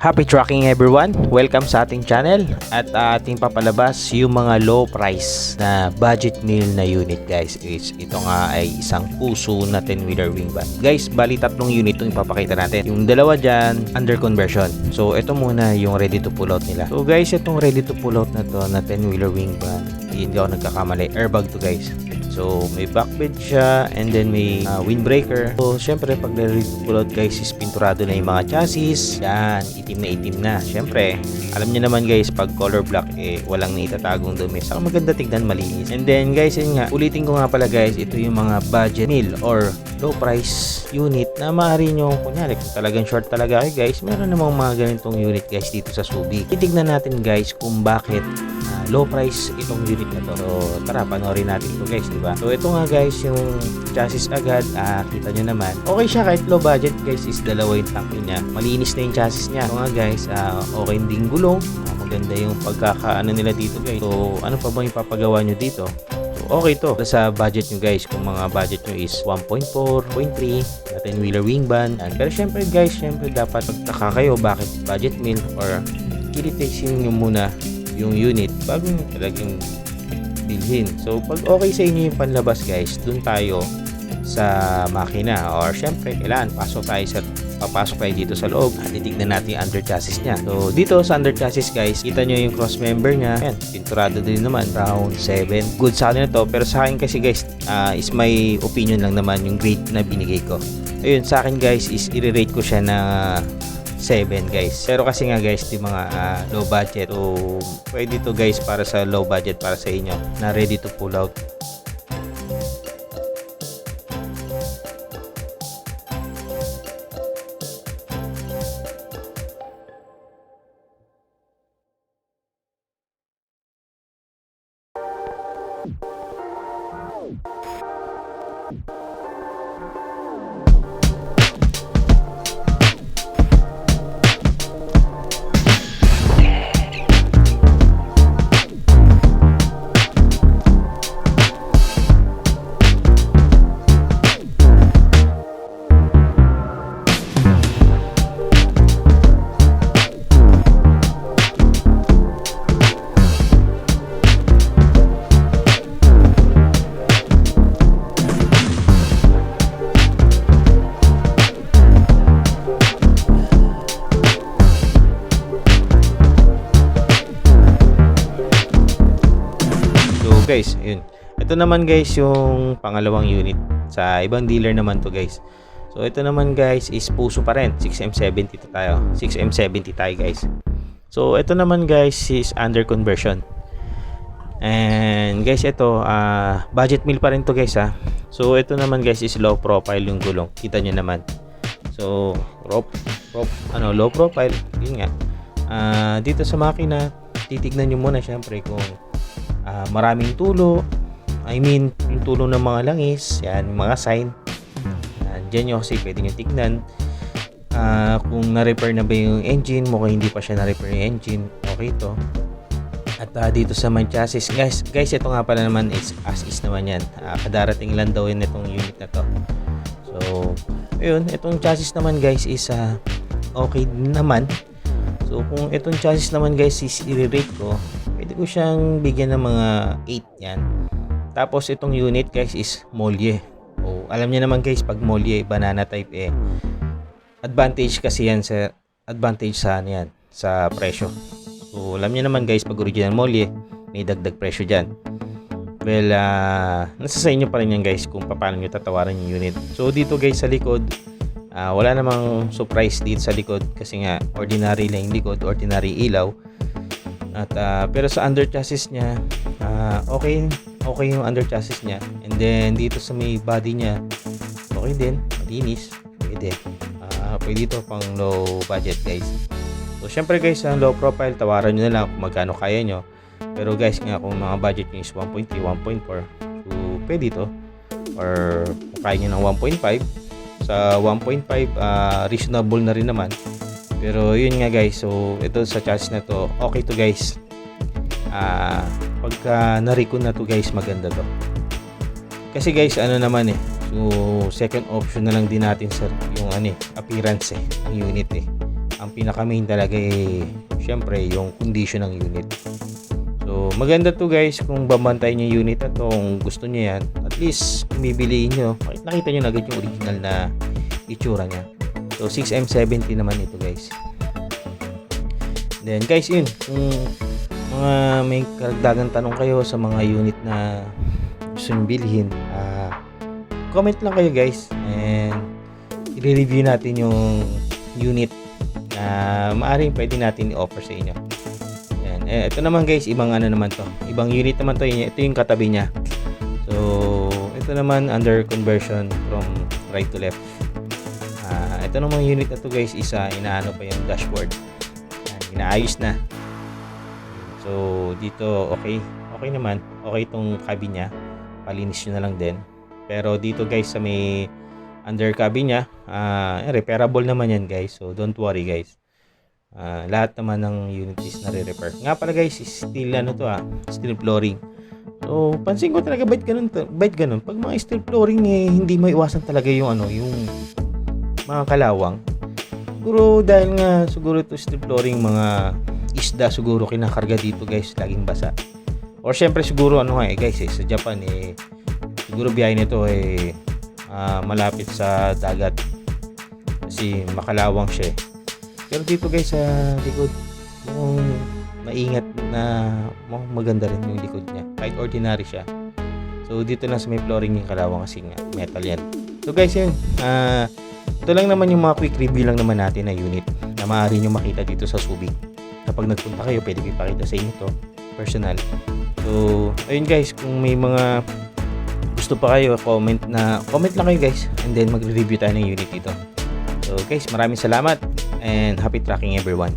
Happy trucking everyone! Welcome sa ating channel at ating papalabas yung mga low price na budget meal na unit guys. Ito nga ay isang puso na 10-wheeler wing van. Guys, bali tatlong unit itong ipapakita natin. Yung dalawa dyan, under conversion. So ito muna yung ready to pull out nila. So guys, itong ready to pull out na to na 10-wheeler wing van, hindi ako nagkakamali. Airbag to guys. So, may back bed siya and then may windbreaker. So, syempre, pag pull out guys is pinturado na yung mga chassis. Yan, itim na. Syempre, alam niyo naman guys, pag color black, walang naitatagong dumi. Saka maganda tignan, malinis. And then guys, yun nga, ulitin ko nga pala guys, ito yung mga budget meal or low price unit na maaari nyo, kunyari, kung talagang short talaga kayo guys, meron namang mga ganitong unit guys dito sa Subic. Titignan natin guys kung bakit low price itong unit na to. So, tara, panoorin natin to guys, diba? So, ito nga guys, yung chassis agad, kita nyo naman. Okay siya kahit low budget guys, is dalawa yung tank niya. Malinis na yung chassis niya. Ito nga guys, okay din gulong. Maganda yung pagkakaano nila dito guys. So, ano pa bang ipapagawa nyo dito? So, okay to. Sa budget nyo guys, kung mga budget nyo is 1.4, 0.3, na 10-wheeler wing van. Pero syempre guys, dapat magtaka kayo bakit budget meal or kilitexin nyo muna yung unit bago talagang bilhin. So pag okay sa inyo yung panlabas guys, dun tayo sa makina or syempre kailangan papasok tayo dito sa loob at titignan natin yung under chassis nya. So dito sa under chassis guys, kita nyo yung cross member nya. Ayan, pinturado din naman, round 7. Good sa akin na to, pero sa akin kasi guys, is my opinion lang naman yung grade na binigay ko. Ayun, sa akin guys is i-rate ko siya na 7 guys. Pero kasi nga guys, di mga low budget. So, pwede to guys para sa low budget, para sa inyo na ready to pull out. Guys, yun. Ito naman guys yung pangalawang unit. Sa ibang dealer naman to guys. So ito naman guys is puso pa rin. 6M70 to tayo. 6M70 tayo guys. So ito naman guys is under conversion. And guys ito budget meal pa rin to guys ha. So ito naman guys is low profile yung gulong. Kita nyo naman. So low profile. Yun nga. Dito sa makina, titignan nyo muna syempre kung maraming tulo, yung tulo ng mga langis, yan, yung mga sign. Diyan nyo kasi pwede nyo tignan kung na-repair na ba yung engine, mukhang hindi pa siya na-repair yung engine, okay to. At dito sa main chassis, guys, ito nga pala naman is as is naman yan. Kadarating lang daw yun itong unit na to. So, ayun, itong chassis naman guys is okay naman. So, kung itong chassis naman guys is i-rate ko, pwede ko siyang bigyan ng mga 8 yan. Tapos itong unit guys is Molye. O, alam niyo naman guys, pag Molye, banana type advantage kasi yan sa sa presyo. So alam niyo naman guys, pag original Molye, may dagdag presyo dyan. Well, nasa sa inyo pa rin yan guys kung paano nyo tatawaran yung unit. So dito guys sa likod, wala namang surprise dito sa likod kasi nga ordinary lang yung likod, ordinary ilaw. At pero sa under chassis niya, okay yung under chassis niya. And then dito sa may body niya, okay din, malinis, pwede ito pang low budget guys. So syempre guys, ang low profile, tawaran nyo na lang kung magkano kaya nyo. Pero guys nga, kung mga budget nyo is 1.3, 1.4, so pwede ito. Or kung kaya nyo ng 1.5, sa 1.5 reasonable na rin naman. Pero yun nga guys, so ito sa chassis na to, okay to guys. Pagka na-recon na to guys, maganda to. Kasi guys, ano naman so second option na lang din natin sa yung appearance ng unit ang pinaka main talaga syempre yung condition ng unit. So maganda to guys kung babantayan yung unit na to, kung gusto niyo yan, at least kung bibiliin nyo, nakita nyo na agad yung original na itsura niya. So 6M70 naman ito guys. Then guys, yun, kung mga may karagdagan tanong kayo sa mga unit na gusto nyo bilhin, comment lang kayo guys, and i-review natin yung unit na maaaring pwede natin i-offer sa inyo. Yan. Ito naman guys, ibang ano naman to, ibang unit naman to, ito yung katabi niya. So ito naman under conversion from right to left. Ito namang unit na to guys, inaano pa yung dashboard. Inaayos na. So dito okay naman, okay itong cabin niya, palinis nyo na lang din. Pero dito guys sa may under cabin niya, repairable naman yan guys, so don't worry guys. Lahat naman ng unit is nare-repair. Nga pala guys, steel ano to, steel flooring. So pansin ko talaga bait ganun. Pag mga steel flooring hindi maiwasan talaga yung yung mga kalawang. Siguro dahil nga siguro ito steel flooring, mga isda siguro kinakarga dito guys, laging basa. Or syempre siguro guys, sa Japan siguro biyahe nito malapit sa dagat kasi makalawang siya. Pero dito guys sa likod, maingat na maganda rin yung likod niya, kahit ordinary siya. So dito lang sa may flooring yung kalawang kasi nga metal yan. So guys, yun, ito lang naman yung mga quick review lang naman natin na unit na maaari nyo makita dito sa Subic. Kapag nagpunta kayo, pwede ko ipakita sa inyo to personal. So ayun guys, kung may mga gusto pa kayo, comment lang kayo guys, and then magre-review tayo ng unit dito. So guys, maraming salamat and happy tracking everyone.